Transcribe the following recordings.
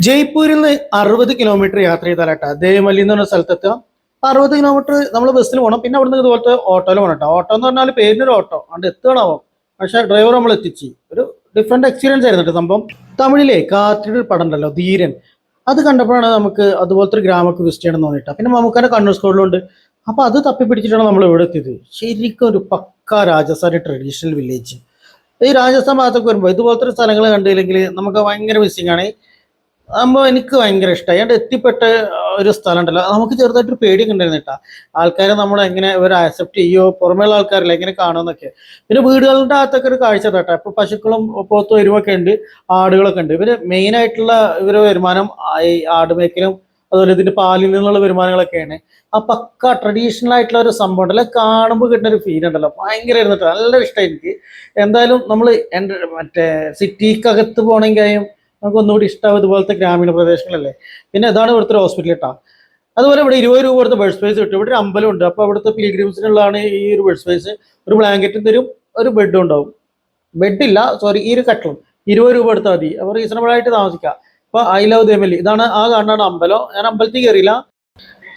ജയ്പൂരിൽ നിന്ന് 60 കിലോമീറ്റർ യാത്ര ചെയ്താലട്ടാ ദേവമല്ലി എന്ന് പറഞ്ഞ സ്ഥലത്തെത്തുക. 60 കിലോമീറ്റർ നമ്മൾ ബസ്സിൽ പോകണം. പിന്നെ അവിടുന്ന് ഇതുപോലത്തെ ഓട്ടോയിൽ പോകണം കേട്ടോ. ഓട്ടോ എന്ന് പറഞ്ഞാൽ പേരിനൊരു ഓട്ടോ അതുകൊണ്ട് എത്തുകയാണാവോ, പക്ഷെ ഡ്രൈവർ നമ്മൾ എത്തിച്ച് ഒരു ഡിഫറെന്റ് എക്സ്പീരിയൻസ് ആയിരുന്നു കേട്ടോ സംഭവം. തമിഴിലെ കാത്തിരി പടം ഉണ്ടല്ലോ ധീരൻ, അത് കണ്ടപ്പോഴാണ് നമുക്ക് അതുപോലത്തെ ഒരു ഗ്രാമമൊക്കെ വിസിറ്റ് ചെയ്യണം എന്ന് തോന്നിയിട്ടാ. പിന്നെ നമുക്കന്നെ കണ്ണൂർ സ്കോഡിലുണ്ട്. അപ്പൊ അത് തപ്പിപ്പിടിച്ചിട്ടാണ് നമ്മൾ ഇവിടെ എത്തിയത്. ശരിക്കും ഒരു പക്ക രാജസ്ഥാനി ട്രഡീഷണൽ വില്ലേജ്. ഈ രാജസ്ഥാൻ ഭാഗത്തൊക്കെ വരുമ്പോൾ ഇതുപോലത്തെ ഒരു സ്ഥലങ്ങൾ കണ്ടില്ലെങ്കിൽ നമുക്ക് ഭയങ്കര മിസ്സിംഗ് ആണ്. ആകുമ്പോൾ എനിക്ക് ഭയങ്കര ഇഷ്ടമായി. അവിടെ എത്തിപ്പെട്ട ഒരു സ്ഥലം ഉണ്ടല്ലോ, നമുക്ക് ചെറുതായിട്ടൊരു പേടിയൊക്കെ ഉണ്ടായിരുന്നു കേട്ടാ. ആൾക്കാരെ നമ്മൾ എങ്ങനെ ഇവർ ആക്സെപ്റ്റ് ചെയ്യോ, പുറമേയുള്ള ആൾക്കാരില്ല എങ്ങനെ കാണുമെന്നൊക്കെ. പിന്നെ വീടുകളുടെ അകത്തൊക്കെ ഒരു കാഴ്ച കേട്ടോ. ഇപ്പൊ പശുക്കളും പോത്തും എരുമൊക്കെ ഉണ്ട്, ആടുകളൊക്കെ ഉണ്ട്. ഇവര് മെയിൻ ആയിട്ടുള്ള ഇവരെ വരുമാനം ഈ ആടുമേക്കലും അതുപോലെ ഇതിന്റെ പാലിൽ നിന്നുള്ള വരുമാനങ്ങളൊക്കെയാണ്. ആ പക്ക ട്രഡീഷണൽ ആയിട്ടുള്ള ഒരു സംഭവം ഉണ്ടല്ലോ, കാണുമ്പോൾ കിട്ടുന്ന ഒരു ഫീൽ ഉണ്ടല്ലോ, ഭയങ്കര ഇരുന്നിട്ട് നല്ല ഇഷ്ടമായി എനിക്ക്. എന്തായാലും നമ്മൾ എൻ്റെ മറ്റേ സിറ്റിക്കകത്ത് പോകണമെങ്കിൽ നമുക്ക് ഒന്നുകൂടി ഇഷ്ടമാവും ഇതുപോലത്തെ ഗ്രാമീണ പ്രദേശങ്ങളല്ലേ. പിന്നെ ഇതാണ് ഇവിടുത്തെ ഒരു ഹോസ്പിറ്റൽ കേട്ടോ. അതുപോലെ ഇവിടെ 20 രൂപ കൊടുത്ത ബെഡ് സ്പേസ് കിട്ടും. ഇവിടെ ഒരു അമ്പലം ഉണ്ട്. അപ്പോൾ അവിടുത്തെ പിൽഗ്രിംസിനുള്ളതാണ് ഈ ഒരു ബെഡ് സ്പേസ്. ഒരു ബ്ലാങ്കറ്റും തരും, ഒരു ബെഡും ഉണ്ടാവും. ബെഡില്ല, സോറി, ഈ ഒരു കട്ടിലും 20 രൂപ എടുത്താൽ മതി. അപ്പോൾ റീസണബിൾ ആയിട്ട് താമസിക്കാം. അപ്പോൾ ഐ ലവ് ദേമല്ലി, ഇതാണ് ആ കാണുന്ന അമ്പലം. ഞാൻ അമ്പലത്തിൽ കയറിയില്ല.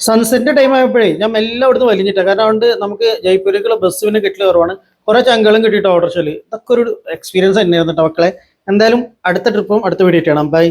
സൺസെറ്റ് ടൈം ആയപ്പോഴേ ഞാൻ മെല്ലെ അവിടുന്ന് വലിഞ്ഞിട്ടാണ്. കാരണം അതുകൊണ്ട് നമുക്ക് ജയ്പൂരിലേക്കുള്ള ബസ് പിന്നെ കിട്ടൽ കുറവാണ്. കുറെ ചങ്കളും കിട്ടിയിട്ട് ഓട്ടോറിക്ഷയിൽ. ഇതൊക്കെ ഒരു എക്സ്പീരിയൻസ് തന്നെയായിരുന്നു കേട്ടോ മക്കളെ. എന്തായാലും അടുത്ത ട്രിപ്പും അടുത്ത വീഡിയോ കാണാം. ബൈ.